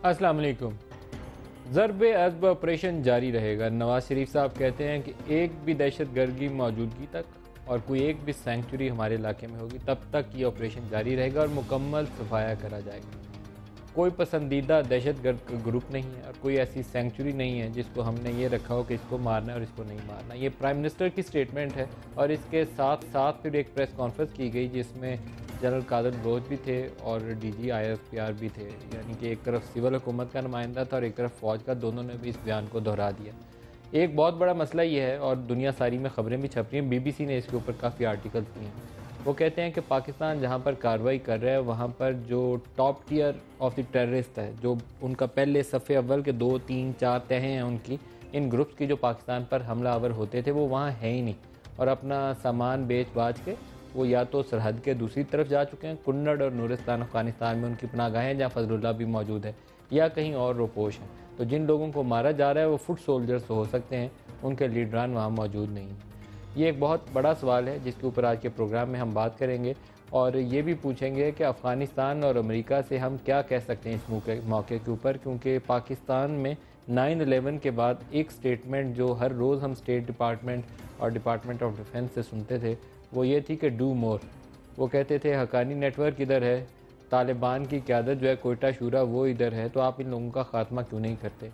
السلام علیکم۔ ضرب عضب آپریشن جاری رہے گا۔ نواز شریف صاحب کہتے ہیں کہ ایک بھی دہشت گرد کی موجودگی تک اور کوئی ایک بھی سینکچری ہمارے علاقے میں ہوگی تب تک یہ آپریشن جاری رہے گا اور مکمل صفایا کرا جائے گا۔ کوئی پسندیدہ دہشت گرد کا گروپ نہیں ہے اور کوئی ایسی سینکچری نہیں ہے جس کو ہم نے یہ رکھا ہو کہ اس کو مارنا ہے اور اس کو نہیں مارنا۔ یہ پرائم منسٹر کی سٹیٹمنٹ ہے اور اس کے ساتھ ساتھ پھر ایک پریس کانفرنس کی گئی جس میں جنرل قادر بلوچ بھی تھے اور D G I F P R بھی تھے، یعنی کہ ایک طرف سول حکومت کا نمائندہ تھا اور ایک طرف فوج کا، دونوں نے بھی اس بیان کو دہرا دیا۔ ایک بہت بڑا مسئلہ یہ ہے اور دنیا ساری میں خبریں بھی چھپ رہی ہیں، بی بی سی نے اس کے اوپر کافی آرٹیکلز دیے ہیں۔ وہ کہتے ہیں کہ پاکستان جہاں پر کارروائی کر رہا ہے وہاں پر جو top tier of the terrorist ہے، جو ان کا پہلے صف اول کے 2 3 4 تہیں ہیں ان کی، ان گروپس کی جو پاکستان پر حملہ آور ہوتے تھے وہ وہاں ہیں ہی نہیں، اور اپنا سامان بیچ باچ کے وہ یا تو سرحد کے دوسری طرف جا چکے ہیں، کنڑ اور نورستان افغانستان میں ان کی پناہ گاہیں جہاں فضل اللہ بھی موجود ہے، یا کہیں اور روپوش ہیں۔ تو جن لوگوں کو مارا جا رہا ہے وہ فٹ سولجرز ہو سکتے ہیں، ان کے لیڈران وہاں موجود نہیں ہیں۔ یہ ایک بہت بڑا سوال ہے جس کے اوپر آج کے پروگرام میں ہم بات کریں گے، اور یہ بھی پوچھیں گے کہ افغانستان اور امریکہ سے ہم کیا کہہ سکتے ہیں اس موقع کے اوپر، کیونکہ پاکستان میں 9/11 کے بعد ایک سٹیٹمنٹ جو ہر روز ہم اسٹیٹ ڈپارٹمنٹ اور ڈپارٹمنٹ آف ڈیفنس سے سنتے تھے وہ یہ تھی کہ ڈو مور۔ وہ کہتے تھے حقانی نیٹ ورک ادھر ہے، طالبان کی قیادت جو ہے کوئٹہ شورا وہ ادھر ہے، تو آپ ان لوگوں کا خاتمہ کیوں نہیں کرتے؟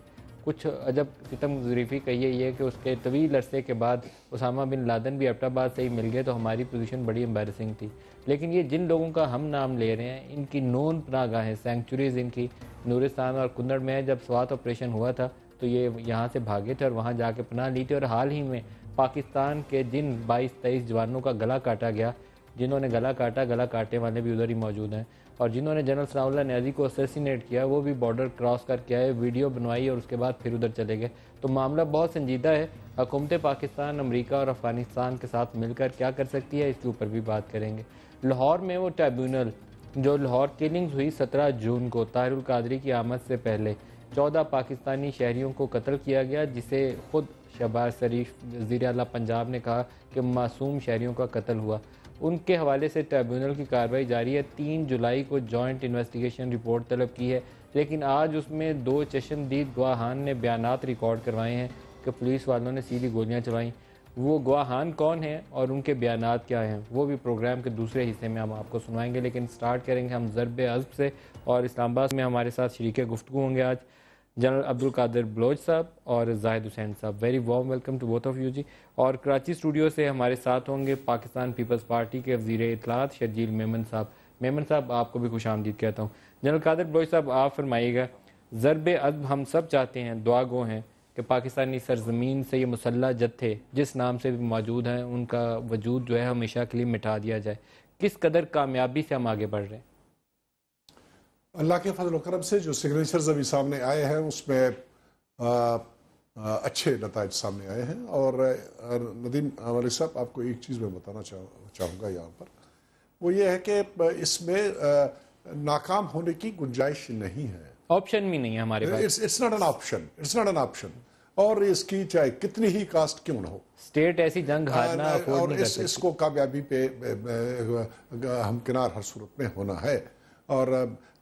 کچھ عجب ستم ظریفی کہیے یہ کہ اس کے طویل عرصے کے بعد اسامہ بن لادن بھی ایبٹ آباد سے ہی مل گئے تو ہماری پوزیشن بڑی امبیرسنگ تھی۔ لیکن یہ جن لوگوں کا ہم نام لے رہے ہیں ان کی نون پناہ گاہیں، سینکچوریز ان کی نورستان اور کنڑ میں ہے۔ جب سوات آپریشن ہوا تھا تو یہ یہاں سے بھاگے تھے اور وہاں جا کے پناہ لی تھی، اور حال ہی میں پاکستان کے جن 22-23 جوانوں کا گلا کاٹا گیا، جنہوں نے گلا کاٹا، گلا کاٹنے والے بھی ادھر ہی موجود ہیں، اور جنہوں نے جنرل ثناء اللہ نیازی کو اسیسینیٹ کیا وہ بھی بارڈر کراس کر کے آئے، ویڈیو بنوائی اور اس کے بعد پھر ادھر چلے گئے۔ تو معاملہ بہت سنجیدہ ہے۔ حکومت پاکستان امریکہ اور افغانستان کے ساتھ مل کر کیا کر سکتی ہے اس کے اوپر بھی بات کریں گے۔ لاہور میں وہ ٹریبیونل جو لاہور کلنگز ہوئی 17 جون کو طاہر القادری کی آمد سے پہلے 14 پاکستانی شہریوں کو قتل کیا گیا، جسے خود شہباز شریف وزیر اعلیٰ پنجاب نے کہا کہ معصوم شہریوں کا قتل ہوا۔ ان کے حوالے سے ٹریبیونل کی کارروائی جاری ہے۔ 3 جولائی کو جوائنٹ انویسٹیگیشن رپورٹ طلب کی ہے، لیکن آج اس میں 2 چشمدید گواہان نے بیانات ریکارڈ کروائے ہیں کہ پولیس والوں نے سیدھی گولیاں چلائیں۔ وہ گواہان کون ہیں اور ان کے بیانات کیا ہیں وہ بھی پروگرام کے دوسرے حصے میں ہم آپ کو سنوائیں گے، لیکن سٹارٹ کریں گے ہم ضرب عضب سے، اور اسلام آباد میں ہمارے ساتھ شریک گفتگو ہوں گے آج جنرل عبدالقادر بلوچ صاحب اور زاہد حسین صاحب۔ Very warm welcome to both of you جی۔ اور کراچی اسٹوڈیو سے ہمارے ساتھ ہوں گے پاکستان پیپلز پارٹی کے وزیر اطلاعات شرجیل میمن صاحب۔ میمن صاحب آپ کو بھی خوش آمدید کہتا ہوں۔ جنرل قادر بلوچ صاحب آپ فرمائیے گا، ضرب عضب ہم سب چاہتے ہیں، دعا گو ہیں کہ پاکستانی سرزمین سے یہ مسلح جتھے جس نام سے بھی موجود ہیں ان کا وجود جو ہے ہمیشہ کے لیے مٹا دیا جائے۔ کس قدر کامیابی سے ہم آگے بڑھ رہے ہیں؟ اللہ کے فضل و کرم سے جو سگنیچرز ابھی سامنے آئے ہیں اس میں اچھے نتائج سامنے آئے ہیں، اور ندیم ملک صاحب آپ کو ایک چیز میں بتانا چاہوں گا یہاں پر، وہ یہ ہے کہ اس میں ناکام ہونے کی گنجائش نہیں ہے، آپشن بھی نہیں ہے ہمارے پاس۔ اٹس ناٹ این آپشن، اور اس کی چاہے کتنی ہی کاسٹ کیوں نہ ہو، اسٹیٹ ایسی جنگ ہارنا افورڈ اور نہیں کر سکتی۔ اس کو کامیابی پہ ہمکنار ہر صورت میں ہونا ہے، اور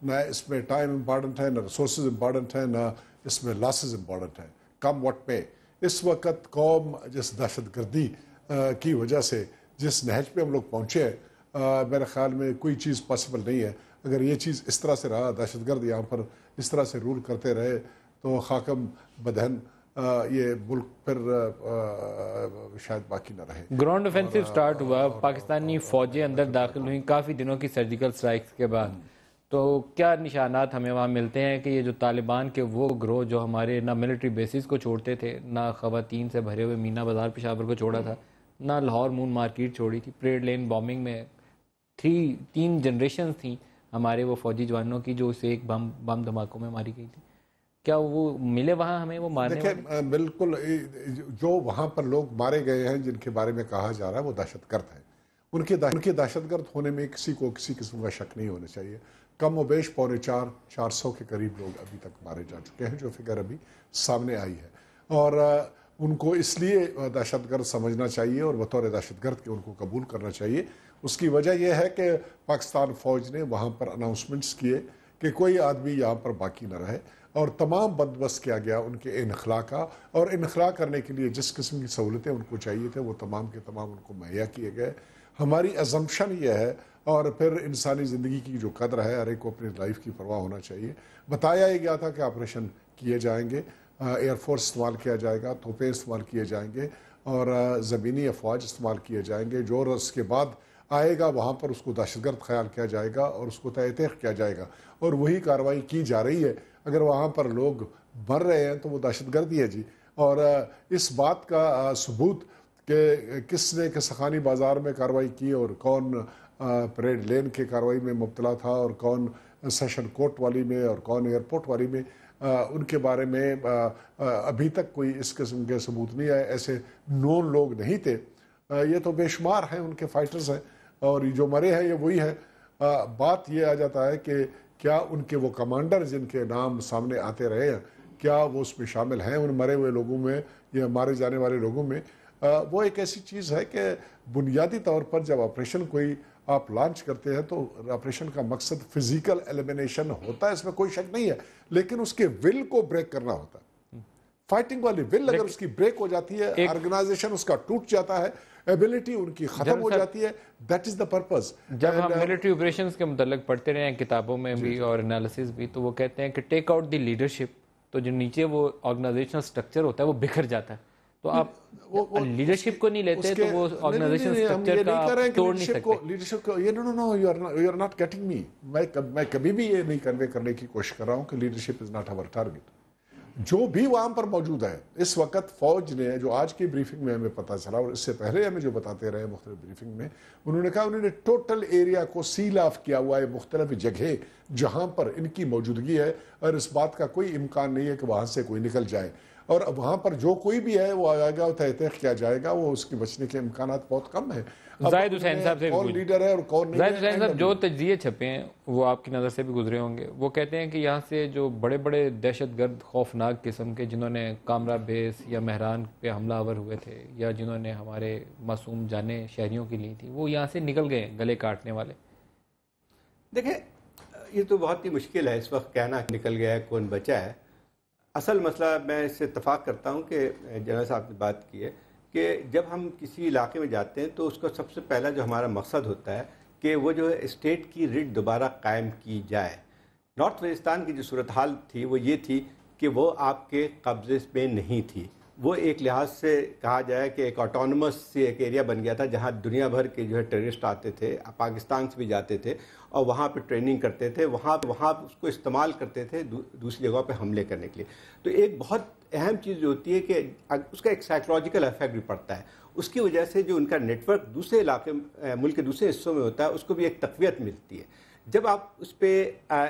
نہ اس میں ٹائم امپارٹنٹ ہے، نہ ریسورسز امپارٹنٹ ہیں، نہ اس میں لاسز امپارٹنٹ ہیں، کم واٹ پہ۔ اس وقت قوم جس دہشت گردی کی وجہ سے جس نہج پہ ہم لوگ پہنچے ہیں، میرے خیال میں کوئی چیز پاسبل نہیں ہے۔ اگر یہ چیز اس طرح سے رہا، دہشت گرد یہاں پر اس طرح سے رول کرتے رہے تو خاکم بدہن یہ ملک پھر شاید باقی نہ رہے۔ گراؤنڈ آفینسو سٹارٹ ہوا، پاکستانی فوجیں اندر داخل ہوئیں کافی دنوں کی سرجیکل سٹرائکس کے بعد، تو کیا نشانات ہمیں وہاں ملتے ہیں کہ یہ جو طالبان کے وہ گروہ جو ہمارے نہ ملٹری بیسز کو چھوڑتے تھے، نہ خواتین سے بھرے ہوئے مینا بازار پشاور کو چھوڑا تھا، نہ لاہور مون مارکیٹ چھوڑی تھی، پریڈ لین بامبنگ میں 3 جنریشنز تھیں ہمارے وہ فوجی جوانوں کی جو اسے ایک بم دھماکوں میں ماری گئی تھی، کیا وہ ملے وہاں ہمیں وہ مارنے والے؟ دیکھیں بالکل جو وہاں پر لوگ مارے گئے ہیں جن کے بارے میں کہا جا رہا ہے وہ دہشت گرد ہیں، ان کے دہشت گرد ہونے میں کسی کو کسی قسم کا شک نہیں ہونا چاہیے۔ کم و بیش 450 کے قریب لوگ ابھی تک مارے جا چکے ہیں، جو فگر ابھی سامنے آئی ہے، اور ان کو اس لیے دہشت گرد سمجھنا چاہیے اور بطور دہشت گرد کے ان کو قبول کرنا چاہیے۔ اس کی وجہ یہ ہے کہ پاکستان فوج نے وہاں پر اناؤنسمنٹس کیے کہ کوئی آدمی یہاں پر باقی نہ رہے، اور تمام بندوبست کیا گیا ان کے انخلا کا، اور انخلا کرنے کے لیے جس قسم کی سہولتیں ان کو چاہیے تھے وہ تمام کے تمام ان کو مہیا کیے گئے۔ ہماری ازمپشن یہ ہے، اور پھر انسانی زندگی کی جو قدر ہے، ہر ایک کو اپنی لائف کی پرواہ ہونا چاہیے۔ بتایا ہی گیا تھا کہ آپریشن کیے جائیں گے، ایئر فورس استعمال کیا جائے گا، توپیں استعمال کیے جائیں گے، اور زمینی افواج استعمال کیے جائیں گے۔ جو اس کے بعد آئے گا وہاں پر اس کو دہشت گرد خیال کیا جائے گا اور اس کو تحقیق کیا جائے گا، اور وہی کارروائی کی جا رہی ہے۔ اگر وہاں پر لوگ مر رہے ہیں تو وہ دہشت گردی ہے جی۔ اور اس بات کا ثبوت کہ کس نے کسخانی بازار میں کارروائی کی اور کون پریڈ لین کے کارروائی میں مبتلا تھا اور کون سیشن کورٹ والی میں اور کون ایئرپورٹ والی میں، ان کے بارے میں ابھی تک کوئی اس قسم کے ثبوت نہیں آئے۔ ایسے نون لوگ نہیں تھے، یہ تو بے شمار ہیں، ان کے فائٹرز ہیں، اور جو مرے ہیں یہ وہی ہیں۔ بات یہ آ جاتا ہے کہ کیا ان کے وہ کمانڈر جن کے نام سامنے آتے رہے ہیں، کیا وہ اس میں شامل ہیں ان مرے ہوئے لوگوں میں یا مارے جانے والے لوگوں میں؟ وہ ایک ایسی چیز ہے کہ بنیادی طور پر جب آپریشن کوئی آپ لانچ کرتے ہیں تو آپریشن کا مقصد فزیکل ایلیمینیشن ہوتا ہے، اس میں کوئی شک نہیں ہے، لیکن اس کے ول کو بریک کرنا ہوتا ہے۔ فائٹنگ والی ول اگر اس کی بریک ہو جاتی ہے، آرگنائزیشن اس کا ٹوٹ جاتا ہے، ایبلٹی ان کی ختم ہو جاتی ہے، دیٹ از دا پرپز۔ جب ہم ملٹری آپریشنز کے متعلق پڑھتے رہے ہیں کتابوں میں بھی اور انالیسز بھی، تو وہ کہتے ہیں کہ ٹیک آؤٹ دی لیڈرشپ، تو جو نیچے وہ آرگنائزیشنل سٹرکچر ہوتا ہے وہ بکھر جاتا ہے۔ تو آپ لیڈرشپ کو نہیں لیتے تو وہ آرگنائزیشن سٹرکچر کا توڑ نہیں سکتے۔ لیڈرشپ کو نو یو آر ناٹ گیٹنگ می، میں کبھی بھی یہ نہیں کنوے کرنے کی کوشش کر رہا ہوں کہ leadership is not our target. جو بھی وہاں پر موجود ہے اس وقت، فوج نے جو آج کی بریفنگ میں ہمیں پتہ چلا اور اس سے پہلے ہمیں جو بتاتے رہے مختلف بریفنگ میں، انہوں نے کہا انہوں نے ٹوٹل ایریا کو سیل آف کیا ہوا ہے، مختلف جگہ جہاں پر ان کی موجودگی ہے، اور اس بات کا کوئی امکان نہیں ہے کہ وہاں سے کوئی نکل جائے، اور وہاں پر جو کوئی بھی ہے وہ آئے گا، تحقیق کیا جائے گا، وہ اس کے بچنے کے امکانات بہت کم ہیں۔ زاہد حسین صاحب سے کون لیڈر ہے اور کون نہیں ہے؟ زاہد حسین صاحب، جو تجزیے چھپے ہیں وہ آپ کی نظر سے بھی گزرے ہوں گے، وہ کہتے ہیں کہ یہاں سے جو بڑے بڑے دہشت گرد خوفناک قسم کے جنہوں نے کامرا بیس یا مہران پہ حملہ آور ہوئے تھے یا جنہوں نے ہمارے معصوم جانیں شہریوں کی لی تھی، وہ یہاں سے نکل گئے گلے کاٹنے والے۔ دیکھیں، یہ تو بہت ہی مشکل ہے اس وقت کہنا نکل گیا ہے کون بچا ہے۔ اصل مسئلہ میں اس سے اتفاق کرتا ہوں کہ جنرل صاحب نے بات کی ہے کہ جب ہم کسی علاقے میں جاتے ہیں تو اس کا سب سے پہلا جو ہمارا مقصد ہوتا ہے کہ وہ جو ہے اسٹیٹ کی ریٹ دوبارہ قائم کی جائے۔ نارتھ وزیرستان کی جو صورتحال تھی وہ یہ تھی کہ وہ آپ کے قبضے میں نہیں تھی، وہ ایک لحاظ سے کہا جائے کہ ایک آٹونومس سے ایک ایریا بن گیا تھا جہاں دنیا بھر کے جو ہے ٹیررسٹ آتے تھے، پاکستان سے بھی جاتے تھے اور وہاں پہ ٹریننگ کرتے تھے، وہاں اس کو استعمال کرتے تھے دوسری جگہوں پہ حملے کرنے کے لیے۔ تو ایک بہت اہم چیز جو ہوتی ہے کہ اس کا ایک سائیکولوجیکل ایفیکٹ بھی پڑتا ہے، اس کی وجہ سے جو ان کا نیٹ ورک دوسرے علاقے ملک کے دوسرے حصوں میں ہوتا ہے اس کو بھی ایک تقویت ملتی ہے۔ جب آپ اس پہ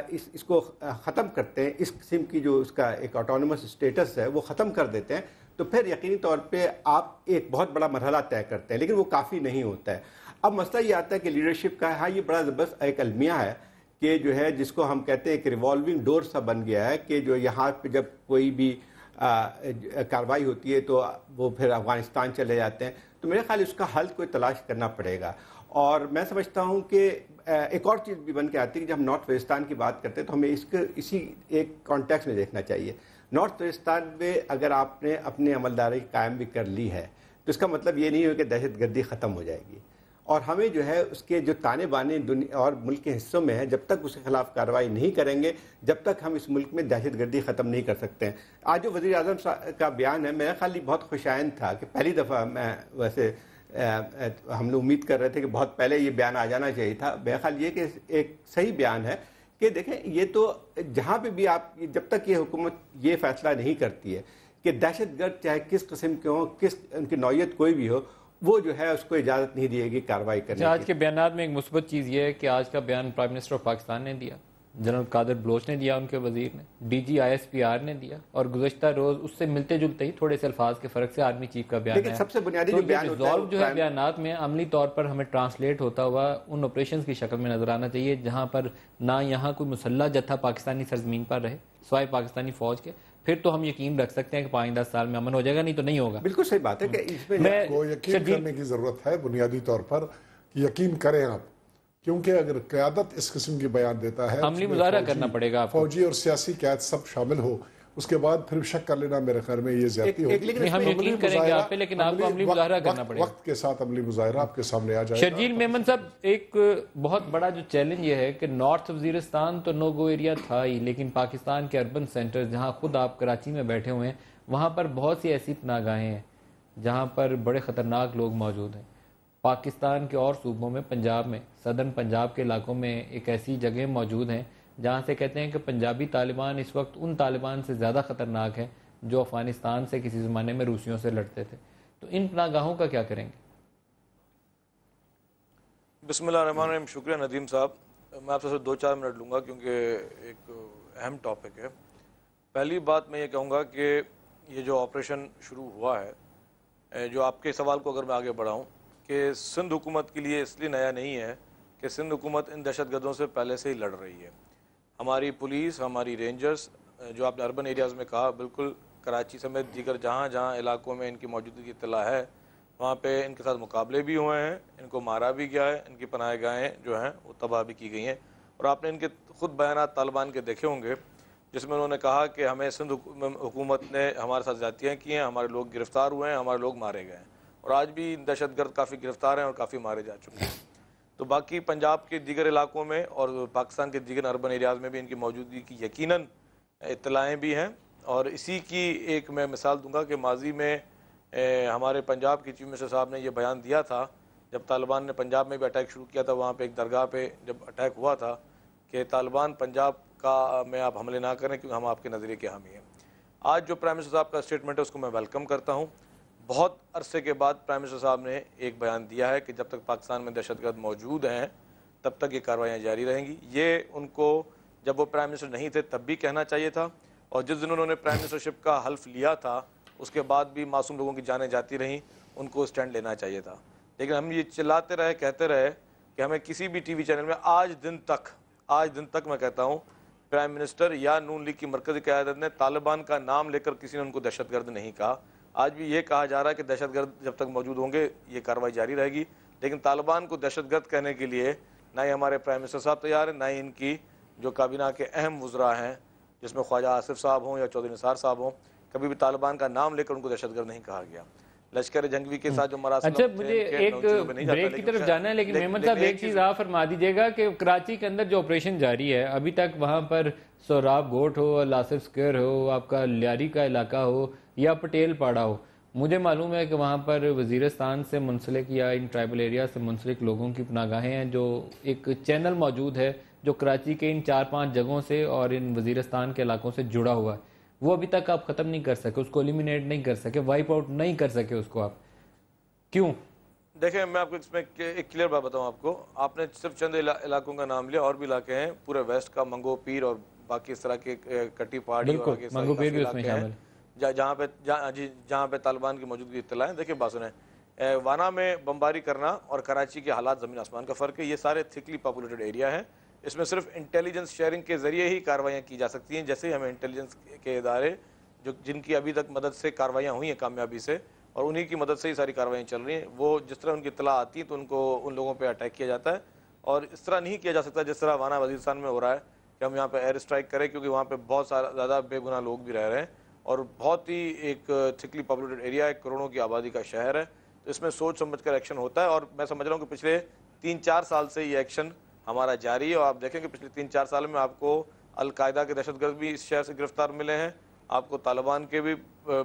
اس کو ختم کرتے ہیں، اس قسم کی جو اس کا ایک آٹونومس اسٹیٹس ہے وہ ختم کر دیتے ہیں، تو پھر یقینی طور پہ آپ ایک بہت بڑا مرحلہ طے کرتے ہیں، لیکن وہ کافی نہیں ہوتا ہے۔ اب مسئلہ یہ آتا ہے کہ لیڈرشپ کا ہاں یہ بڑا زبردست ایک المیہ ہے کہ جو ہے جس کو ہم کہتے ہیں ایک ریوالونگ ڈور سا بن گیا ہے کہ جو یہاں پہ جب کوئی بھی کارروائی ہوتی ہے تو وہ پھر افغانستان چلے جاتے ہیں۔ تو میرے خیال اس کا حل کوئی تلاش کرنا پڑے گا، اور میں سمجھتا ہوں کہ ایک اور چیز بھی بن کے آتی ہے کہ جب ہم نارتھ وزیرستان کی بات کرتے ہیں تو ہمیں اس کو اسی ایک کانٹیکس میں دیکھنا چاہیے۔ نارتھ وزیرستان میں اگر آپ نے اپنی عملداری قائم بھی کر لی ہے تو اس کا مطلب یہ نہیں ہو کہ دہشت گردی ختم ہو جائے گی، اور ہمیں جو ہے اس کے جو تانے بانے دنیا اور ملک کے حصوں میں ہیں، جب تک اس کے خلاف کارروائی نہیں کریں گے، جب تک ہم اس ملک میں دہشت گردی ختم نہیں کر سکتے ہیں۔ آج جو وزیر اعظم کا بیان ہے میرا خیال بہت خوشائند تھا کہ پہلی دفعہ میں ویسے ہم نے امید کر رہے تھے کہ بہت پہلے یہ بیان آ جانا چاہیے تھا۔ میرا خیال یہ کہ ایک صحیح بیان ہے کہ دیکھیں یہ تو جہاں پہ بھی آپ جب تک یہ حکومت یہ فیصلہ نہیں کرتی ہے کہ دہشت گرد چاہے کس قسم کے ہوں، کس ان کی نوعیت کوئی بھی ہو، وہ جو ہے اس کو اجازت نہیں دیے گی کارروائی کرنے کی۔ آج کے بیانات میں ایک مثبت چیز یہ ہے کہ آج کا بیان پرائم منسٹر آف پاکستان نے دیا، جنرل قادر بلوچ نے دیا، ان کے وزیر نے، ڈی جی ISPR نے دیا، اور گزشتہ روز اس سے ملتے جلتے ہی تھوڑے سے الفاظ کے فرق سے آرمی چیف کا بیان ہے۔ لیکن سب سے بنیادی جو بیان ہوتا ہے جو ہے بیانات میں عملی طور پر ہمیں ٹرانسلیٹ ہوتا ہوا ان آپریشنز کی شکل میں نظر آنا چاہیے جہاں پر نہ یہاں کوئی مسلح جتھا پاکستانی سرزمین پر رہے سوائے پاکستانی فوج کے، پھر تو ہم یقین رکھ سکتے ہیں کہ 5-10 سال میں امن ہو جائے گا، نہیں تو نہیں ہوگا۔ بالکل صحیح بات ہے کہ اس میں کو یقین کرنے کی ضرورت ہے، بنیادی طور پر یقین کریں آپ کیونکہ اگر قیادت اس قسم کی بیان دیتا ہے عملی مظاہرہ کرنا پڑے گا آپ کو، فوجی اور سیاسی قیادت سب شامل ہو، اس کے بعد پھر شک کر لینا میرے خیال میں یہ زیادتی ہوگی. ہم یقین کریں گے آپ پہ، لیکن آپ کو عملی مظاہرہ کرنا پڑے گا. وقت کے ساتھ عملی مظاہرہ آپ کے سامنے آ جائے گا. شرجیل میمن صاحب، ایک بہت بڑا جو چیلنج یہ ہے کہ نارتھ وزیرستان تو نو گو ایریا تھا ہی، لیکن پاکستان کے اربن سینٹر جہاں خود آپ کراچی میں بیٹھے ہوئے ہیں، وہاں پر بہت سی ایسی پناہ گاہیں ہیں جہاں پر بڑے خطرناک لوگ موجود ہیں. پاکستان کے اور صوبوں میں، پنجاب میں، صدرن پنجاب کے علاقوں میں ایک ایسی جگہیں موجود ہیں جہاں سے کہتے ہیں کہ پنجابی طالبان اس وقت ان طالبان سے زیادہ خطرناک ہیں جو افغانستان سے کسی زمانے میں روسیوں سے لڑتے تھے. تو ان پناہ گاہوں کا کیا کریں گے؟ بسم اللہ الرحمن الرحیم. شکریہ ندیم صاحب. میں آپ سے 2-4 منٹ لوں گا کیونکہ ایک اہم ٹاپک ہے. پہلی بات میں یہ کہوں گا کہ یہ جو آپریشن شروع ہوا ہے، جو آپ کے سوال کو اگر میں آگے بڑھاؤں، کہ سندھ حکومت کے لیے اس لیے نیا نہیں ہے کہ سندھ حکومت ان دہشت گردوں سے پہلے سے ہی لڑ رہی ہے. ہماری پولیس، ہماری رینجرز، جو آپ نے اربن ایریاز میں کہا، بالکل کراچی سمیت دیگر جہاں جہاں علاقوں میں ان کی موجودگی کی اطلاع ہے، وہاں پہ ان کے ساتھ مقابلے بھی ہوئے ہیں، ان کو مارا بھی گیا ہے، ان کی پناہ گاہیں جو ہیں وہ تباہ بھی کی گئی ہیں. اور آپ نے ان کے خود بیانات طالبان کے دیکھے ہوں گے جس میں انہوں نے کہا کہ ہمیں سندھ حکومت نے ہمارے ساتھ زیادتیاں کی ہیں، ہمارے لوگ گرفتار ہوئے ہیں، ہمارے لوگ مارے گئے ہیں. اور آج بھی دہشت گرد کافی گرفتار ہیں اور کافی مارے جا چکے ہیں. تو باقی پنجاب کے دیگر علاقوں میں اور پاکستان کے دیگر اربن ایریاز میں بھی ان کی موجودگی کی یقیناً اطلاعیں بھی ہیں. اور اسی کی ایک میں مثال دوں گا کہ ماضی میں ہمارے پنجاب کے چیف منسٹر صاحب نے یہ بیان دیا تھا جب طالبان نے پنجاب میں بھی اٹیک شروع کیا تھا. وہاں پہ ایک درگاہ پہ جب اٹیک ہوا تھا کہ طالبان پنجاب کا میں آپ حملے نہ کریں کیونکہ ہم آپ کے نظریے کے حامی ہیں. آج جو پرائم منسٹر صاحب کا اسٹیٹمنٹ ہے اس کو میں ویلکم کرتا ہوں. بہت عرصے کے بعد پرائم منسٹر صاحب نے ایک بیان دیا ہے کہ جب تک پاکستان میں دہشت گرد موجود ہیں تب تک یہ کارروائیاں جاری رہیں گی. یہ ان کو جب وہ پرائم منسٹر نہیں تھے تب بھی کہنا چاہیے تھا، اور جس دن انہوں نے پرائم منسٹرشپ کا حلف لیا تھا اس کے بعد بھی معصوم لوگوں کی جانیں جاتی رہیں، ان کو اسٹینڈ لینا چاہیے تھا. لیکن ہم یہ چلاتے رہے، کہتے رہے کہ ہمیں کسی بھی ٹی وی چینل میں آج دن تک میں کہتا ہوں پرائم منسٹر یا نون لیگ کی مرکزی قیادت نے طالبان کا نام لے کر کسی نے ان کو دہشت گرد نہیں کہا. آج بھی یہ کہا جا رہا ہے کہ دہشت گرد جب تک موجود ہوں گے یہ کارروائی جاری رہے گی. لیکن طالبان کو دہشت گرد کہنے کے لیے نہ ہی ہمارے پرائم منسٹر صاحب تیار ہیں، نہ ہی ان کی جو کابینہ کے اہم وزراء ہیں جس میں خواجہ آصف صاحب ہوں یا چودھری نثار صاحب ہوں، کبھی بھی طالبان کا نام لے کر ان کو دہشت گرد نہیں کہا گیا. لشکر جنگوی کے ساتھ جو مراسم، اچھا مجھے ایک بریک کی طرف جانا ہے، لیکن محمد صاحب ایک چیز آپ فرما دیجیے گا کہ کراچی کے اندر جو آپریشن جاری ہے ابھی تک، وہاں پر سوراب گوٹ ہو، لاصف سکوئر ہو، آپ کا لیاری کا علاقہ ہو یا پٹیل پاڑا ہو، مجھے معلوم ہے کہ وہاں پر وزیرستان سے منسلک یا ان ٹرائبل ایریا سے منسلک لوگوں کی پناہ گاہیں ہیں. جو ایک چینل موجود ہے جو کراچی کے ان 4-5 جگہوں سے اور ان وزیرستان کے علاقوں سے جڑا ہوا ہے، وہ ابھی تک آپ ختم نہیں کر سکے، اس کو ایلیمینیٹ نہیں کر سکے، وائپ آؤٹ نہیں کر سکے اس کو. آپ کیوں؟ دیکھیں میں آپ کو اس میں ایک کلیئر بات بتاؤں آپ کو. آپ نے صرف چند علاقوں کا نام لیا، اور بھی علاقے ہیں پورے ویسٹ کا، منگو پیر اور باقی اس طرح کے کٹی پہاڑی اور منگو پیر بھی اس میں شامل جہاں پہ طالبان کی موجودگی اطلاع ہے. دیکھیں بات سنیں، وانا میں بمباری کرنا اور کراچی کے حالات زمین آسمان کا فرق ہے. یہ سارے تھکلی پاپولیٹڈ ایریا ہیں. اس میں صرف انٹیلیجنس شیئرنگ کے ذریعے ہی کارروائیاں کی جا سکتی ہیں. جیسے ہمیں انٹیلیجنس کے ادارے جن کی ابھی تک مدد سے کارروائیاں ہوئی ہیں کامیابی سے، اور انہی کی مدد سے ہی ساری کارروائیاں چل رہی ہیں، وہ جس طرح ان کی اطلاع آتی ہے تو ان لوگوں پہ اٹیک کیا جاتا ہے. اور اس طرح نہیں کیا جا سکتا جس طرح وانا وزیرستان میں ہو رہا ہے کہ ہم یہاں پہ ایئر اسٹرائک کریں، کیونکہ وہاں پہ بہت زیادہ بے گناہ لوگ بھی رہ رہے ہیں اور بہت ہی ایک تھکلی پاپولیٹڈ ایریا ہے، کروڑوں کی آبادی کا شہر ہے. تو اس میں سوچ سمجھ کر ایکشن ہوتا ہے. اور میں سمجھ رہا ہوں کہ پچھلے 3-4 سال سے یہ ایکشن ہمارا جاری ہے. اور آپ دیکھیں کہ پچھلے 3-4 سال میں آپ کو القاعدہ کے دہشت گرد بھی اس شہر سے گرفتار ملے ہیں، آپ کو طالبان کے بھی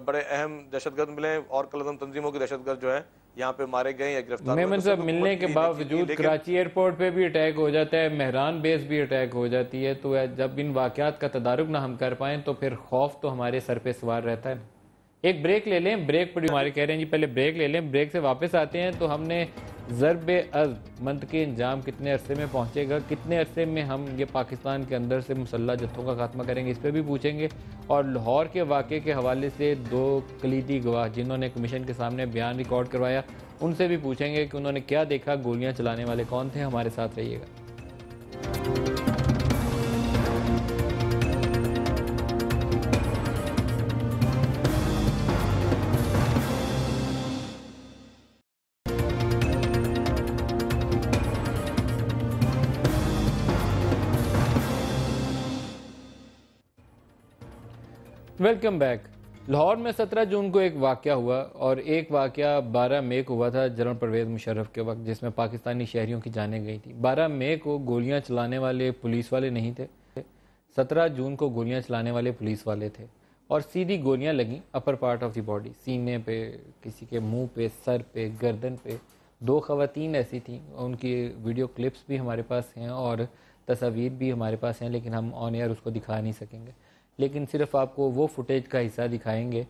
بڑے اہم دہشت گرد ملے ہیں، اور کل عدم تنظیموں کے دہشت گرد جو ہیں یہاں پہ مارے گئے یا گرفتار ہوئے. میمن صاحب ملنے کے باوجود کراچی ایئرپورٹ پہ بھی اٹیک ہو جاتا ہے، مہران بیس بھی اٹیک ہو جاتی ہے. تو جب ان واقعات کا تدارک نہ ہم کر پائیں تو پھر خوف تو ہمارے سر پہ سوار رہتا ہے. ایک بریک لے لیں، بریک پر ہمارے کہہ رہے ہیں جی پہلے بریک لے لیں، بریک سے واپس آتے ہیں. تو ہم نے ضرب عزم منطقی انجام کتنے عرصے میں پہنچے گا، کتنے عرصے میں ہم یہ پاکستان کے اندر سے مسلح جتھوں کا خاتمہ کریں گے، اس پہ بھی پوچھیں گے. اور لاہور کے واقعے کے حوالے سے 2 کلیدی گواہ جنہوں نے کمیشن کے سامنے بیان ریکارڈ کروایا، ان سے بھی پوچھیں گے کہ انہوں نے کیا دیکھا، گولیاں چلانے والے کون تھے. ہمارے ساتھ رہیے گا. Welcome back. لاہور میں 17 جون کو ایک واقعہ ہوا اور ایک واقعہ 12 مئی کو ہوا تھا جنرل پرویز مشرف کے وقت، جس میں پاکستانی شہریوں کی جانیں گئی تھی. 12 مئی کو گولیاں چلانے والے پولیس والے نہیں تھے، 17 جون کو گولیاں چلانے والے پولیس والے تھے اور سیدھی گولیاں لگیں upper part of the body, سینے پہ، کسی کے منہ پہ، سر پہ، گردن پہ. 2 خواتین ایسی تھیں، ان کی ویڈیو کلپس بھی ہمارے پاس ہیں اور تصاویر بھی ہمارے پاس ہیں، لیکن ہم آن ایئر اس کو دکھا نہیں سکیں گے. لیکن صرف آپ کو وہ فوٹیج کا حصہ دکھائیں گے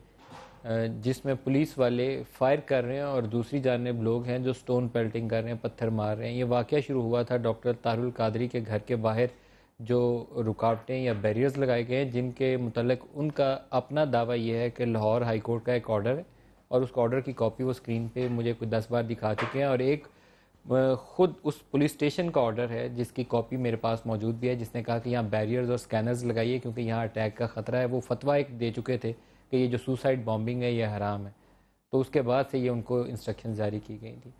جس میں پولیس والے فائر کر رہے ہیں اور دوسری جانب لوگ ہیں جو سٹون پیلٹنگ کر رہے ہیں، پتھر مار رہے ہیں. یہ واقعہ شروع ہوا تھا ڈاکٹر طاہر القادری کے گھر کے باہر جو رکاوٹیں یا بیریئرز لگائے گئے ہیں، جن کے متعلق ان کا اپنا دعویٰ یہ ہے کہ لاہور ہائی کورٹ کا ایک آرڈر ہے اور اس آرڈر کی کاپی وہ اسکرین پہ مجھے کوئی 10 بار دکھا چکے ہیں، اور ایک خود اس پولیس اسٹیشن کا آرڈر ہے جس کی کاپی میرے پاس موجود بھی ہے، جس نے کہا کہ یہاں بیریئرز اور سکینرز لگائیے کیونکہ یہاں اٹیک کا خطرہ ہے. وہ فتویٰ ایک دے چکے تھے کہ یہ جو سوسائڈ بامبنگ ہے یہ حرام ہے. تو اس کے بعد سے یہ ان کو انسٹرکشن جاری کی گئی تھی.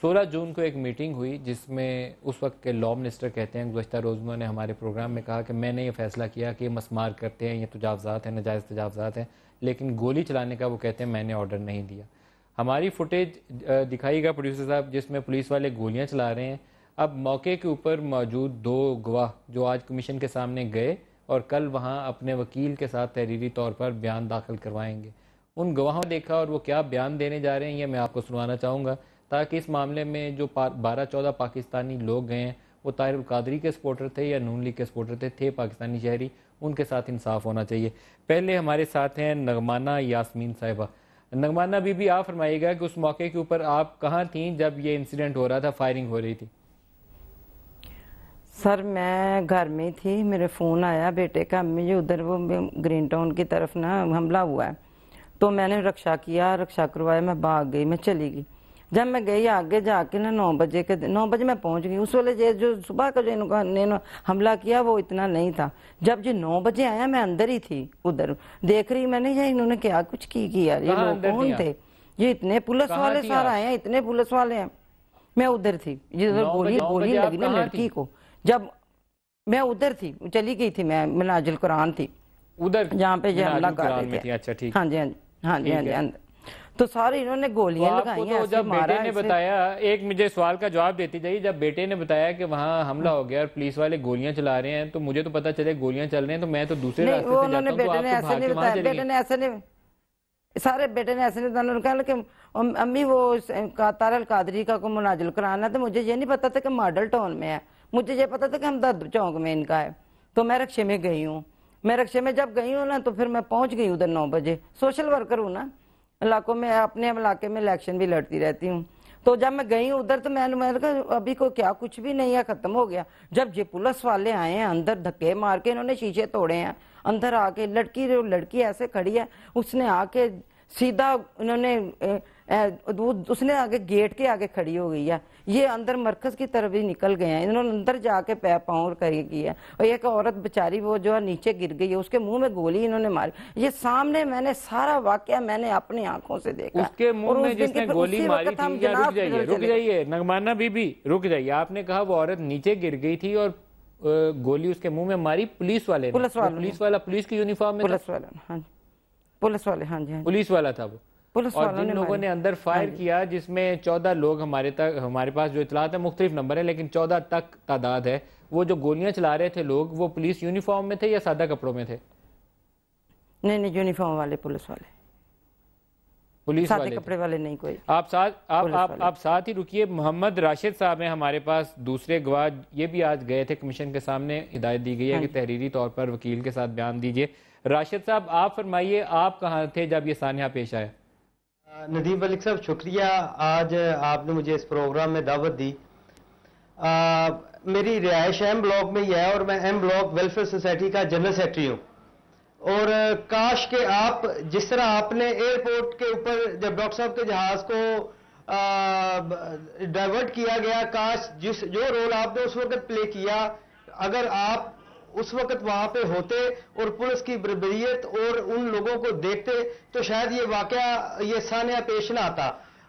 16 جون کو ایک میٹنگ ہوئی جس میں اس وقت کے لا منسٹر کہتے ہیں، گزشتہ روز انہوں نے ہمارے پروگرام میں کہا کہ میں نے یہ فیصلہ کیا کہ یہ مسمار کرتے ہیں، یہ تجاوزات ہیں، ناجائز تجاوزات ہیں، لیکن گولی چلانے کا وہ کہتے ہیں میں نے آرڈر نہیں دیا. ہماری فوٹیج دکھائی گا پروڈیوسر صاحب جس میں پولیس والے گولیاں چلا رہے ہیں. اب موقع کے اوپر موجود 2 گواہ جو آج کمیشن کے سامنے گئے اور کل وہاں اپنے وکیل کے ساتھ تحریری طور پر بیان داخل کروائیں گے، ان گواہوں نے دیکھا اور وہ کیا بیان دینے جا رہے ہیں یہ میں آپ کو سنوانا چاہوں گا، تاکہ اس معاملے میں جو 12-14 پاکستانی لوگ گئے ہیں وہ طاہر القادری کے سپورٹر تھے یا نون لیگ کے سپورٹر تھے پاکستانی شہری، ان کے ساتھ انصاف ہونا چاہیے. پہلے ہمارے ساتھ ہیں نغمانہ یاسمین صاحبہ. نغمانہ بی بی آپ فرمائیے گا کہ اس موقع کے اوپر آپ کہاں تھیں جب یہ انسیڈنٹ ہو رہا تھا، فائرنگ ہو رہی تھی؟ سر میں گھر میں تھی، میرے فون آیا بیٹے کا، امی جو ادھر وہ گرین ٹاؤن کی طرف نا حملہ ہوا ہے، تو میں نے رکشا کیا، رکشا کروایا، میں بھاگ گئی، میں چلی گئی. جب میں گئی آگے جا کے نا 9 بجے میں پہنچ گئی. اس ویلے جو صبح کا جو انہوں نے حملہ کیا وہ اتنا نہیں تھا. جب جو 9 بجے آیا میں اندر ہی تھی، ادھر دیکھ رہی میں نے یہ انہوں نے کیا کچھ کیا، یہ لوگ کون تھے، یہ اتنے پولیس والے سارے آئے ہیں، اتنے پولیس والے ہیں. میں ادھر تھی جدھر گولی لگی نا لڑکی کو، جب میں ادھر تھی چلی گئی تھی، میں مناج القرآن تھی ادھر جہاں پہ یہ حملہ کر رہے تھے. ہاں جی ہاں جی اندر تو سارے انہوں نے گولیاں لگائی ہیں. جب بیٹے نے بتایا، ایک مجھے سوال کا جواب دیتی جائیے، جب بیٹے نے بتایا کہ وہاں حملہ ہو گیا اور پولیس والے گولیاں چلا رہے ہیں تو مجھے تو پتا چلے گولیاں چل رہے ہیں، تو میں تو دوسرے راستے سے جاتا ہوں، تو آپ تو بھاگ کے وہاں چلے گئے. بیٹے نے ایسے نہیں، سارے بیٹے نے ایسے نہیں، انہوں نے کہا کہ امی وہ طاہر القادری کا کوئی مناج القرآن ہے، تو مجھے یہ نہیں پتا تھا کہ ماڈل ٹاؤن میں ہے، مجھے یہ پتا تھا کہ ہمدرد چوک میں ان کا ہے. تو میں رکشے میں گئی ہوں، میں رکشے میں جب گئی ہوں نا تو پھر میں پہنچ گئی ادھر 9 بجے. سوشل ورکر ہوں نا، علاقوں میں اپنے علاقے میں الیکشن بھی لڑتی رہتی ہوں. تو جب میں گئی ہوں ادھر تو میں نے کہا ابھی کو کیا کچھ بھی نہیں ہے، ختم ہو گیا. جب یہ پولیس والے آئے ہیں اندر دھکے مار کے، انہوں نے شیشے توڑے ہیں، اندر آ کے لڑکی ایسے کھڑی ہے، اس نے آ کے سیدھا انہوں نے اس نے آگے گیٹ کے آگے کھڑی ہو گئی ہے، یہ اندر مرکز کی طرف ہی نکل گئے ہیں، انہوں نے اندر جا کے پاؤں کی ہے. اور ایک عورت بچاری وہ جو نیچے گر گئی ہے، اس کے منہ میں گولی انہوں نے ماری. یہ سامنے میں نے سارا واقعہ میں نے اپنی آنکھوں سے دیکھا. اس کے منہ میں جس نے گولی ماری تھی، رک جائیے نغمانہ بی بی رک جائیے، آپ نے کہا وہ عورت نیچے گر گئی تھی اور گولی اس کے منہ میں ماری پولیس والے نے. پولیس والا پولیس کی یونیفارم میں، پولیس والے ہاں جی پولیس والا تھا وہ. اور جن لوگوں نے اندر فائر کیا، جس میں 14 لوگ ہمارے پاس جو اطلاعات ہیں مختلف نمبر ہے لیکن 14 تک تعداد ہے، وہ جو گولیاں چلا رہے تھے لوگ وہ پولیس یونیفارم میں تھے یا سادہ کپڑوں میں تھے؟ نہیں یونیفارم والے، پولیس والے، سادے کپڑے والے نہیں کوئی. آپ ساتھ ہی رکیے. محمد راشد صاحب ہیں ہمارے پاس، دوسرے گواہ، یہ بھی آج گئے تھے کمیشن کے سامنے، ہدایت دی گئی ہے کہ تحریری طور پر وکیل کے ساتھ بیان دیجئے. راشد صاحب آپ فرمائیے، آپ کہاں تھے جب یہ سانحہ پیش آیا؟ ندیم ملک صاحب شکریہ، آج آپ نے مجھے اس پروگرام میں دعوت دی. میری رہائش ایم بلاک میں ہی ہے اور میں ایم بلاک ویلفیئر سوسائٹی کا جنرل سیکرٹری ہوں. اور کاش کہ آپ جس طرح آپ نے ایئرپورٹ کے اوپر جب ڈاکٹر صاحب کے جہاز کو ڈائیورٹ کیا گیا، کاش جو رول آپ نے اس وقت پلے کیا، اگر آپ اس وقت وہاں پہ ہوتے اور پولیس کی بربریت اور ان لوگوں کو دیکھتے تو شاید یہ واقعہ، یہ سانحہ پیش نہ آتا.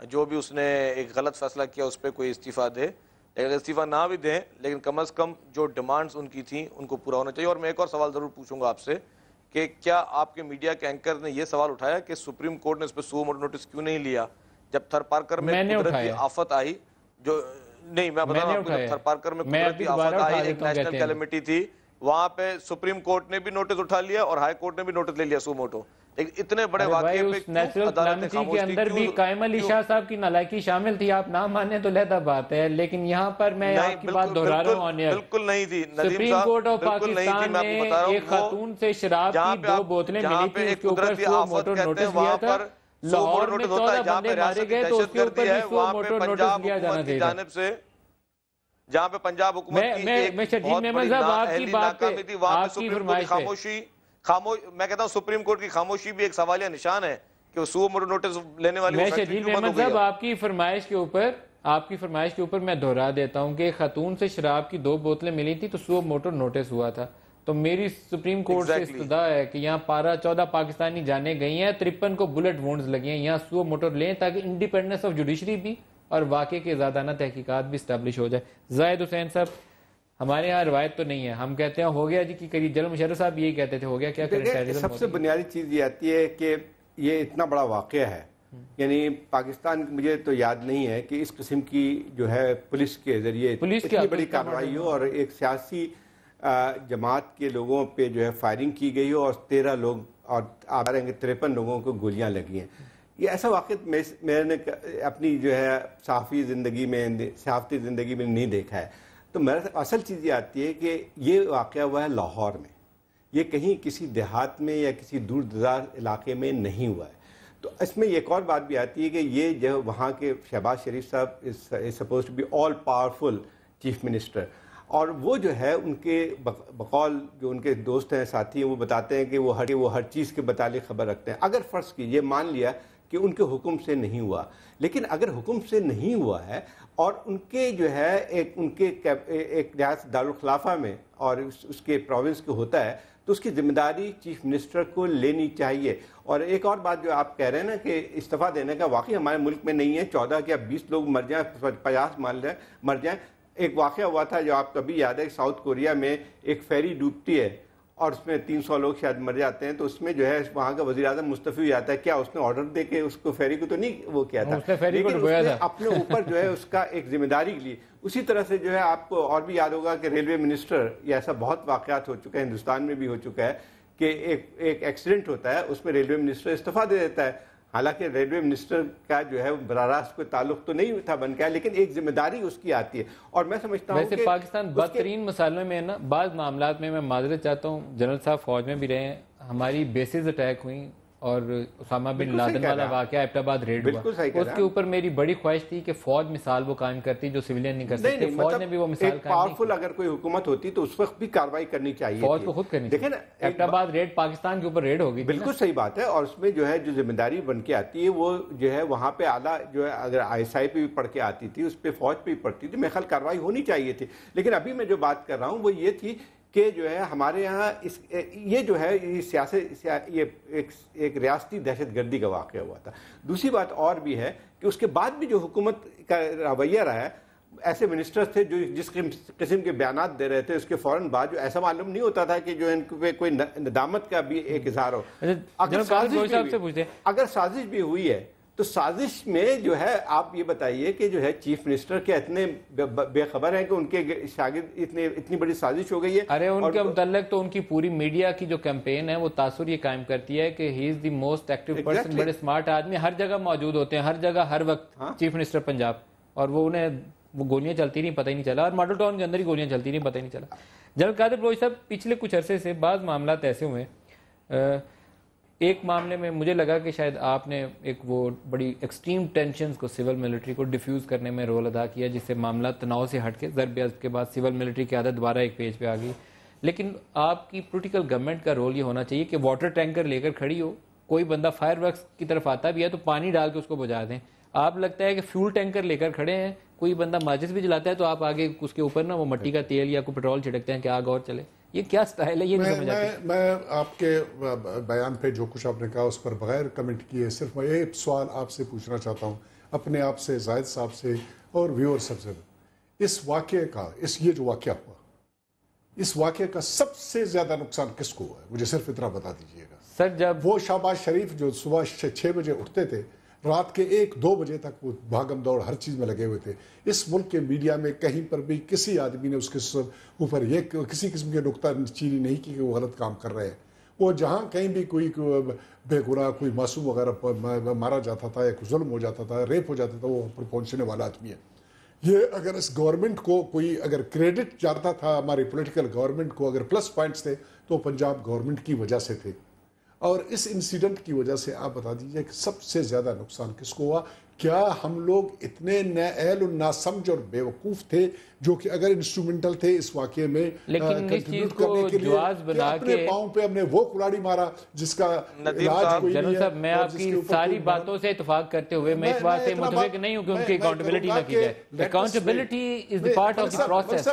جو بھی اس نے ایک غلط فیصلہ کیا اس پہ کوئی استعفیٰ دے، لیکن اگر استعفیٰ نہ بھی دیں لیکن کم از کم جو ڈیمانڈز ان کی تھیں ان کو پورا ہونا چاہیے۔ اور میں ایک اور سوال ضرور پوچھوں گا آپ سے کہ کیا آپ کے میڈیا کے اینکر نے یہ سوال اٹھایا کہ سپریم کورٹ نے اس پہ سو موٹو نوٹس کیوں نہیں لیا جب تھر پارکر میں قدرتی آفت آئی؟ جو نہیں، میں بتا رہا ہوں، جب تھر پارکر میں قدرتی آفت آئی، ایک نیشنل کیلمٹی تھی، وہاں پہ سپریم کورٹ نے بھی نوٹس اٹھا لیا اور ہائی کورٹ نے بھی نوٹس لے لیا سو موٹو، لیکن اتنے بڑے واقعے پہ نیچرل کیلمٹی کے اندر بھی قائم علی شاہ صاحب کی نالائکی شامل تھی، آپ نہ مانیں تو لہدہ بات ہے، لیکن یہاں پر میں آپ کی بات دہرا رہا ہوں، بالکل نہیں تھی سپریم کورٹ آف پاکستان نے ایک خاتون سے شراب کی 2 بوتلیں ملی تھی، اس کے اوپر سو موٹو نوٹس لیا تھا، لاہور میں 14 بندے مارے گئے تو اس کے اوپر بھی سو موٹو نوٹس لیا جانا چاہیے۔ جہاں پہ پنجاب حکومت کی ایک بہت بڑی نااہلی ناکامی تھی، وہاں پہ سپریم کورٹ کی خاموشی، میں کہتا ہوں سپریم کورٹ کی خاموشی بھی ایک سوالیہ نشان ہے کہ سو موٹو نوٹس لینے والی میں شہید محمد صاحب آپ کی فرمائش کے اوپر میں دہرا دیتا ہوں کہ خاتون سے شراب کی 2 بوتلیں ملی تھی تو سو موٹو نوٹس ہوا تھا، تو میری سپریم کورٹ سے استدعا ہے کہ یہاں 14 پاکستانی جانے گئی ہیں، 53 کو بلٹ وونڈز لگی ہیں، یہاں سو موٹو لیں تاکہ انڈیپینڈنس آف جوڈیشری بھی اور واقعے کے زیادانہ تحقیقات بھی اسٹیبلش ہو جائے۔ زاہد حسین صاحب، ہمارے یہاں روایت تو نہیں ہے، ہم کہتے ہیں ہو گیا جی کی کری، جنرل مشرف صاحب یہی کہتے تھے ہو گیا، کیا کریں؟ سب سے بنیادی چیز یہ آتی ہے کہ یہ اتنا بڑا واقعہ ہے، یعنی پاکستان مجھے تو یاد نہیں ہے کہ اس قسم کی جو ہے پولیس کے ذریعے اتنی بڑی کارروائی ہو اور ایک سیاسی جماعت کے لوگوں پہ جو ہے فائرنگ کی گئی ہو اور 13 لوگ اور آپ رہیں گے 53 لوگوں کو گولیاں لگی ہیں۔ یہ ایسا واقعہ میں نے اپنی جو ہے صحافتی زندگی میں نہیں دیکھا ہے۔ تو میرا اصل چیز یہ آتی ہے کہ یہ واقعہ ہوا ہے لاہور میں، یہ کہیں کسی دیہات میں یا کسی دور دراز علاقے میں نہیں ہوا ہے۔ تو اس میں ایک اور بات بھی آتی ہے کہ یہ جو وہاں کے شہباز شریف صاحب is supposed to be all powerful chief minister, اور وہ جو ہے ان کے بقول جو ان کے دوست ہیں ساتھی ہیں وہ بتاتے ہیں کہ وہ ہر چیز کے متعلق خبر رکھتے ہیں۔ اگر فرض کیجیے مان لیا کہ ان کے حکم سے نہیں ہوا، لیکن اگر حکم سے نہیں ہوا ہے اور ان کے جو ہے ایک ریاست دارالخلافہ میں اور اس کے پروونس کے ہوتا ہے تو اس کی ذمہ داری چیف منسٹر کو لینی چاہیے۔ اور ایک اور بات جو آپ کہہ رہے ہیں نا کہ استعفیٰ دینے کا، واقعی ہمارے ملک میں نہیں ہے، 14 یا 20 لوگ مر جائیں، 50 مر جائیں۔ ایک واقعہ ہوا تھا جو آپ کو ابھی یاد ہے، ساؤتھ کوریا میں ایک فیری ڈوبتی ہے اور اس میں 300 لوگ شاید مر جاتے ہیں، تو اس میں جو ہے وہاں کا وزیر اعظم مستعفی ہو جاتا ہے۔ کیا اس نے آرڈر دے کے اس کو فیری کو تو نہیں وہ کیا تھا، لیکن اس نے اپنے اوپر جو ہے اس کا ایک ذمہ داری لی۔ اسی طرح سے جو ہے آپ کو اور بھی یاد ہوگا کہ ریلوے منسٹر، یہ ایسا بہت واقعات ہو چکا ہے، ہندوستان میں بھی ہو چکا ہے کہ ایک ایکسیڈنٹ ہوتا ہے، اس میں ریلوے منسٹر استعفیٰ دے دیتا ہے، حالانکہ ریلوے منسٹر کا جو ہے براہ راست کوئی تعلق تو نہیں تھا بن گیا، لیکن ایک ذمہ داری اس کی آتی ہے۔ اور میں سمجھتا ہوں ویسے پاکستان بدترین مسائلوں میں نا، بعض معاملات میں معذرت چاہتا ہوں، جنرل صاحب فوج میں بھی رہے ہیں، ہماری بیسز اٹیک ہوئیں اور اسامہ بن لادن والا واقعہ ایبٹ آباد ریڈ ہوا، اس کے اوپر میری بڑی خواہش تھی کہ فوج مثال وہ قائم کرتی جو سویلین نہیں کر سکتے، فوج نے بھی وہ مثال قائم کی۔ پاورفل اگر کوئی حکومت ہوتی تو اس وقت بھی کارروائی کرنی چاہیے، فوج کو خود کرنی چاہیے۔ ایبٹ آباد ریڈ پاکستان کے اوپر ریڈ ہوگی، بالکل صحیح بات ہے، اور اس میں جو ہے جو ذمہ داری بن کے آتی ہے وہ جو ہے وہاں پہ اعلیٰ جو ہے اگر ISI پہ بھی پڑھ کے آتی تھی، اس پہ فوج پہ بھی پڑھتی تھی، میرے خیال کارروائی ہونی چاہیے تھی۔ لیکن ابھی میں جو بات کر رہا ہوں وہ یہ تھی کہ جو ہے ہمارے یہاں یہ جو ہے یہ ایک ریاستی دہشت گردی کا واقعہ ہوا تھا۔ دوسری بات اور بھی ہے کہ اس کے بعد بھی جو حکومت کا رویہ رہا ہے، ایسے منسٹرز تھے جو جس قسم کے بیانات دے رہے تھے، اس کے فوراً بعد جو ایسا معلوم نہیں ہوتا تھا کہ جو ان پہ کوئی ندامت کا بھی ایک اظہار ہو۔ اگر سازش بھی ہوئی ہے تو سازش میں جو ہے آپ یہ بتائیے کہ جو ہے چیف منسٹر کیا اتنے بے خبر ہیں کہ ان کے شاگرد اتنی بڑی سازش ہو گئی ہے؟ ارے ان کے متعلق تو ان کی پوری میڈیا کی جو کیمپین ہے وہ تاثر یہ قائم کرتی ہے کہ ہی از دی موسٹ ایکٹیو پرسن، بڑے اسمارٹ آدمی، ہر جگہ موجود ہوتے ہیں، ہر جگہ ہر وقت چیف منسٹر پنجاب، اور وہ گولیاں چلتی نہیں پتہ ہی نہیں چلا، اور ماڈل ٹاؤن کے اندر ہی گولیاں چلتی نہیں پتہ ہی نہیں چلا۔ جنرل قادر بلوچ صاحب، پچھلے کچھ عرصے سے بعض معاملات ایسے ہوئے، ایک معاملے میں مجھے لگا کہ شاید آپ نے ایک وہ بڑی ایکسٹریم ٹینشنز کو سول ملٹری کو ڈیفیوز کرنے میں رول ادا کیا، جس سے معاملات تناؤ سے ہٹ کے ضرب عضب کے بعد سول ملٹری کی عادت دوبارہ ایک پیج پہ آ گئی۔ لیکن آپ کی پولیٹیکل گورنمنٹ کا رول یہ ہونا چاہیے کہ واٹر ٹینکر لے کر کھڑی ہو، کوئی بندہ فائر ورکس کی طرف آتا بھی ہے تو پانی ڈال کے اس کو بجھا دیں۔ آپ لگتا ہے کہ فیول ٹینکر لے کر کھڑے ہیں، کوئی بندہ ماچس بھی جلاتا ہے تو آپ آگے اس کے اوپر نا وہ مٹی کا تیل یا کوئی پیٹرول چھڑکتے ہیں کہ آگ اور چلے۔ یہ کیا سٹائل ہے؟ یہ نہیں سمجھ آتی۔ میں آپ کے بیان پہ جو کچھ آپ نے کہا اس پر بغیر کمنٹ کیے صرف میں ایک سوال آپ سے پوچھنا چاہتا ہوں۔ اپنے آپ سے, زاہد صاحب سے اور ویور سب سے, اس واقعے کا, یہ جو واقعہ ہوا, اس واقعے کا سب سے زیادہ نقصان کس کو ہوا ہے؟ مجھے صرف اتنا بتا دیجئے گا سر. جب وہ شہباز شریف جو صبح 6 بجے اٹھتے تھے, رات کے 1-2 بجے تک وہ بھاگم دوڑ ہر چیز میں لگے ہوئے تھے, اس ملک کے میڈیا میں کہیں پر بھی کسی آدمی نے اس کے اوپر یہ کسی قسم کے نکتہ چینی نہیں کی کہ وہ غلط کام کر رہے ہیں. وہ جہاں کہیں بھی کوئی بے گناہ کوئی معصوم وغیرہ مارا جاتا تھا یا کوئی ظلم ہو جاتا تھا, ریپ ہو جاتا تھا, وہ پر پہنچنے والا آدمی ہے. یہ اگر اس گورنمنٹ کو کوئی اگر کریڈٹ جاتا تھا, ہماری پولیٹیکل گورنمنٹ کو اگر پلس پوائنٹس تھے تو پنجاب گورنمنٹ کی وجہ سے تھے. اور اس انسیڈنٹ کی وجہ سے آپ بتا دیجئے کہ سب سے زیادہ نقصان کس کو ہوا؟ کیا ہم لوگ اتنے نااہل اور ناسمجھ اور بیوقوف تھے جو کہ اگر انسٹرومنٹل تھے اس واقعے میں کنٹریبیوٹ کرنے کے لیے کہ اپنے پاؤں پہ ہم نے وہ کلاڑی مارا جس کا علاج کوئی نہیں ہے. صاحب میں آپ کی ساری باتوں سے اتفاق کرتے ہوئے میں اس بات سے متفق نہیں ہوں کہ ان کی اکاؤنٹیبلٹی نہ کی جائے. Accountability is the part of the process.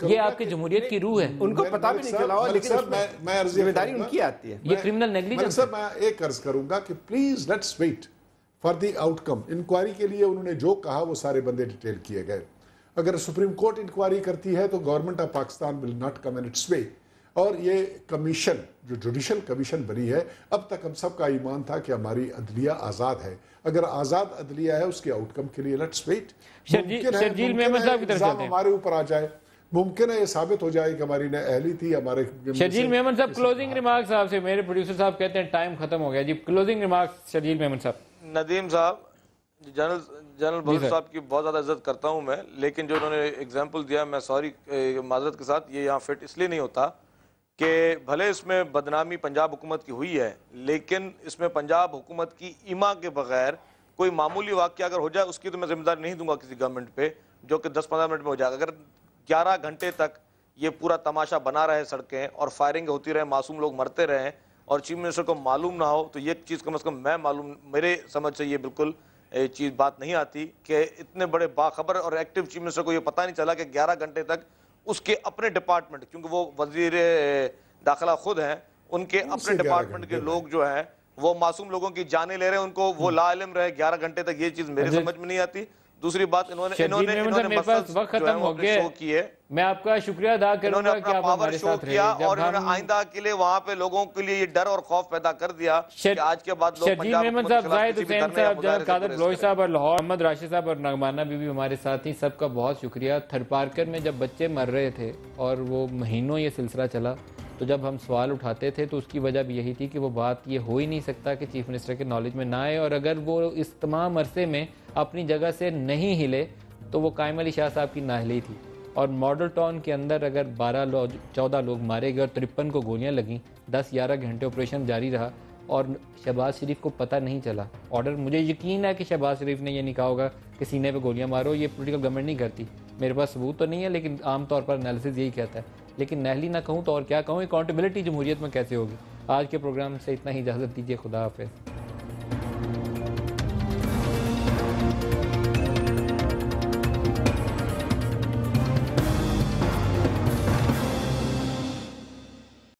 یہ آپ کی جمہوریت کی روح ہے. ان کو پتہ بھی نہیں چلا ہوا, لیکن ذمہ داری ان کی آتی ہے. یہ کرمنل نیگلیجنس. میں ایک عرض کروں گا کہ please let's wait for the outcome. Inquiry کے لیے انہوں نے جو کہا وہ سارے بندے ڈیٹیل کیے گئے. اگر سپریم کورٹ انکوائری کرتی ہے تو government of Pakistan will not come in its way. اور یہ کمیشن جو جوڈیشل کمیشن بنی ہے, اب تک ہم سب کا ایمان تھا کہ ہماری عدلیہ آزاد ہے. اگر آزاد عدلیہ ہے اس کے آؤٹ کم کے لیے لیٹس ویٹ. شرجیل محمد صاحب کی طرف چلتے ہیں. ہمارے اوپر آ جائے, ممکن ہے یہ ثابت ہو جائے کہ ہماری نااہلی تھی. ہمارے شرجیل محمد صاحب کلوزنگ ریمارکس صاحب سے, میرے پروڈیوسر صاحب کہتے ہیں ٹائم ختم ہو گیا جی. کلوزنگ ریمارکس شرجیل محمد صاحب. ندیم صاحب, جنرل بلوچ صاحب کی بہت زیادہ عزت کرتا ہوں میں, لیکن جو انہوں نے ایگزامپل دیا, میں سوری معذرت کے ساتھ, یہ یہاں فٹ اس لیے نہیں ہوتا کہ بھلے اس میں بدنامی پنجاب حکومت کی ہوئی ہے, لیکن اس میں پنجاب حکومت کی ایما کے بغیر کوئی معمولی واقعہ اگر ہو جائے اس کی تو میں ذمہ داری نہیں دوں گا کسی گورنمنٹ پہ, جو کہ 10-15 منٹ میں ہو جائے گا. اگر 11 گھنٹے تک یہ پورا تماشا بنا رہے سڑکیں اور فائرنگ ہوتی رہے, معصوم لوگ مرتے رہے اور چیف منسٹر کو معلوم نہ ہو, تو یہ چیز کم از کم میں معلوم, میرے سمجھ سے یہ بالکل چیز بات نہیں آتی کہ اتنے بڑے باخبر اور ایکٹیو چیف منسٹر کو یہ پتہ نہیں چلا کہ 11 گھنٹے تک اس کے اپنے ڈپارٹمنٹ, کیونکہ وہ وزیر داخلہ خود ہیں, ان کے اپنے ڈپارٹمنٹ کے لوگ جو ہیں وہ معصوم لوگوں کی جانیں لے رہے ہیں, ان کو وہ لا علم رہے 11 گھنٹے تک. یہ چیز میرے سمجھ میں نہیں آتی. دوسری بات, انہوں نے میرے پاس وقت ختم ہو گیا, میں آپ کا شکریہ ادا کروں گا کہ آپ ہمارے ساتھ رہے. اور انہوں نے آئندہ کے لیے وہاں پہ لوگوں کے لیے یہ ڈر اور خوف پیدا کر دیا کہ آج کے بعد لوگ شرجیل محمد صاحب, زاہد حسین صاحب, جنرل قادر بلوچ صاحب اور لاہور محمد راشد صاحب اور نغمانہ بی بی ہمارے ساتھ ہی, سب کا بہت شکریہ. تھر پارکر میں جب بچے مر رہے تھے اور وہ مہینوں یہ سلسلہ چلا, تو جب ہم سوال اٹھاتے تھے تو اس کی وجہ بھی یہی تھی کہ وہ بات یہ ہو ہی نہیں سکتا کہ چیف منسٹر کے نالج میں نہ آئے, اور اگر وہ اس تمام عرصے میں اپنی جگہ سے نہیں ہلے تو وہ قائم علی شاہ صاحب کی نااہلی تھی. اور ماڈل ٹاؤن کے اندر اگر 14 لوگ مارے گئے اور 53 کو گولیاں لگیں, 10-11 گھنٹے آپریشن جاری رہا اور شہباز شریف کو پتہ نہیں چلا آرڈر. مجھے یقین ہے کہ شہباز شریف نے یہ نہیں کہا ہوگا کہ سینے پہ گولیاں مارو, یہ پولیٹیکل گورنمنٹ نہیں کرتی. میرے پاس ثبوت تو نہیں ہے, لیکن عام طور پر انالیسز یہی کہتا ہے. لیکن نااہلی نہ کہوں تو اور کیا کہوں, اکاؤنٹیبلٹی جمہوریت میں کیسے ہوگی. آج کے پروگرام سے اتنا ہی اجازت دیجیے, خدا حافظ.